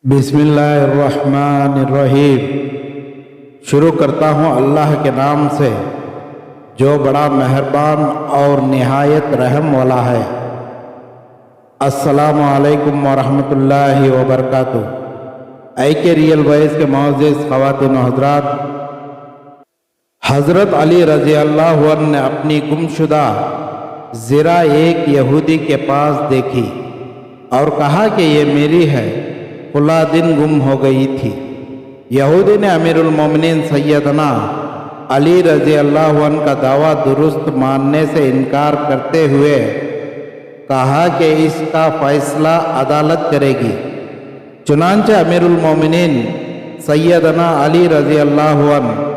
بسم اللہ الرحمن الرحیم۔ شروع کرتا ہوں اللہ کے نام سے جو بڑا مہربان اور نہایت رحم والا ہے۔ السلام علیکم ورحمۃ اللہ وبرکاتہ۔ کے ریئل وائس کے معزز خواتین و حضرات، حضرت علی رضی اللہ عنہ نے اپنی گمشدہ زرہ ایک یہودی کے پاس دیکھی اور کہا کہ یہ میری ہے، فلاں دن گم ہو گئی تھی۔ یہودی نے امیر المومنین سیدنا علی رضی اللہ عنہ کا دعویٰ درست ماننے سے انکار کرتے ہوئے کہا کہ اس کا فیصلہ عدالت کرے گی۔ چنانچہ امیر المومنین سیدنا علی رضی اللہ عنہ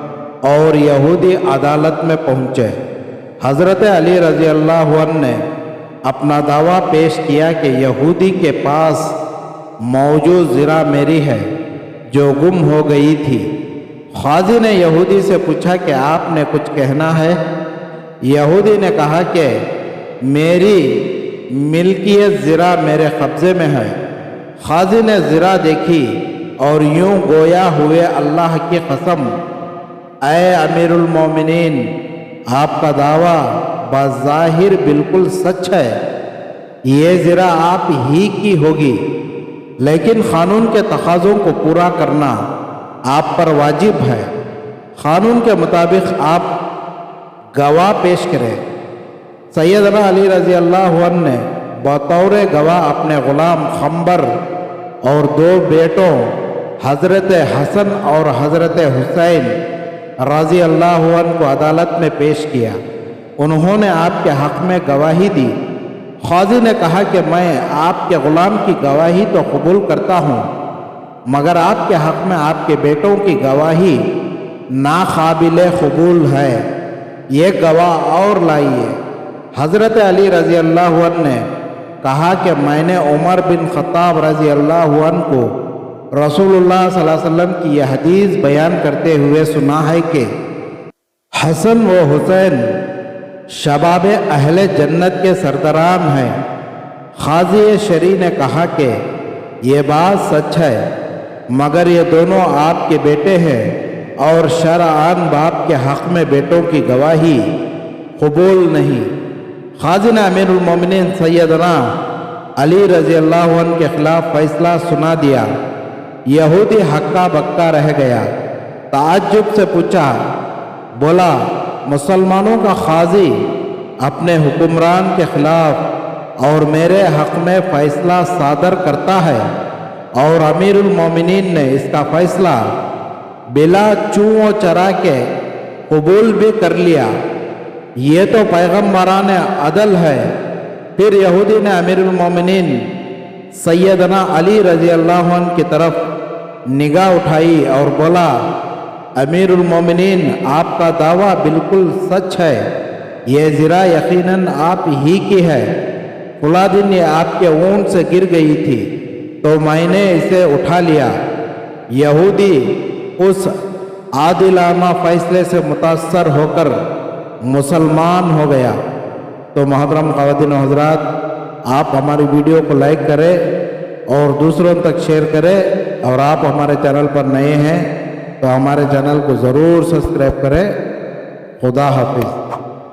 اور یہودی عدالت میں پہنچے۔ حضرت علی رضی اللہ عنہ نے اپنا دعویٰ پیش کیا کہ یہودی کے پاس موجود زرہ میری ہے جو گم ہو گئی تھی۔ قاضی نے یہودی سے پوچھا کہ آپ نے کچھ کہنا ہے؟ یہودی نے کہا کہ میری ملکیت زرہ میرے قبضے میں ہے۔ قاضی نے زرہ دیکھی اور یوں گویا ہوئے اللہ کی قسم، اے امیر المومنین، آپ کا دعویٰ بظاہر بالکل سچ ہے، یہ زرہ آپ ہی کی ہوگی، لیکن قانون کے تقاضوں کو پورا کرنا آپ پر واجب ہے۔ قانون کے مطابق آپ گواہ پیش کریں۔ سیدنا علی رضی اللہ عنہ نے بطور گواہ اپنے غلام خنبر اور دو بیٹوں حضرت حسن اور حضرت حسین رضی اللہ عنہ کو عدالت میں پیش کیا۔ انہوں نے آپ کے حق میں گواہی دی۔ قاضی نے کہا کہ میں آپ کے غلام کی گواہی تو قبول کرتا ہوں، مگر آپ کے حق میں آپ کے بیٹوں کی گواہی ناقابل قبول ہے، یہ گواہ اور لائیے۔ حضرت علی رضی اللہ عنہ نے کہا کہ میں نے عمر بن خطاب رضی اللہ عنہ کو رسول اللہ صلی اللہ علیہ وسلم کی یہ حدیث بیان کرتے ہوئے سنا ہے کہ حسن و حسین شباب اہل جنت کے سرداران ہیں۔ قاضی شرعی نے کہا کہ یہ بات سچ ہے، مگر یہ دونوں آپ کے بیٹے ہیں اور شرعاً باپ کے حق میں بیٹوں کی گواہی قبول نہیں۔ قاضی نے امیر المومنین سیدنا علی رضی اللہ عنہ کے خلاف فیصلہ سنا دیا۔ یہودی ہکا بکا رہ گیا، تعجب سے پوچھا، بولا، مسلمانوں کا قاضی اپنے حکمران کے خلاف اور میرے حق میں فیصلہ صادر کرتا ہے اور امیر المومنین نے اس کا فیصلہ بلا چوں و چرا کے قبول بھی کر لیا، یہ تو پیغمبران عدل ہے۔ پھر یہودی نے امیر المومنین سیدنا علی رضی اللہ عنہ کی طرف نگاہ اٹھائی اور بولا، امیر المومنین، آپ کا دعویٰ بالکل سچ ہے، یہ زرہ یقیناً آپ ہی کی ہے، فلاں دن یہ آپ کے اونٹ سے گر گئی تھی تو میں نے اسے اٹھا لیا۔ یہودی اس عادلانہ فیصلے سے متاثر ہو کر مسلمان ہو گیا۔ تو محترم خواتین و حضرات، آپ ہماری ویڈیو کو لائک کریں اور دوسروں تک شیئر کریں، اور آپ ہمارے چینل پر نئے ہیں تو ہمارے چینل کو ضرور سبسکرائب کریں۔ خدا حافظ۔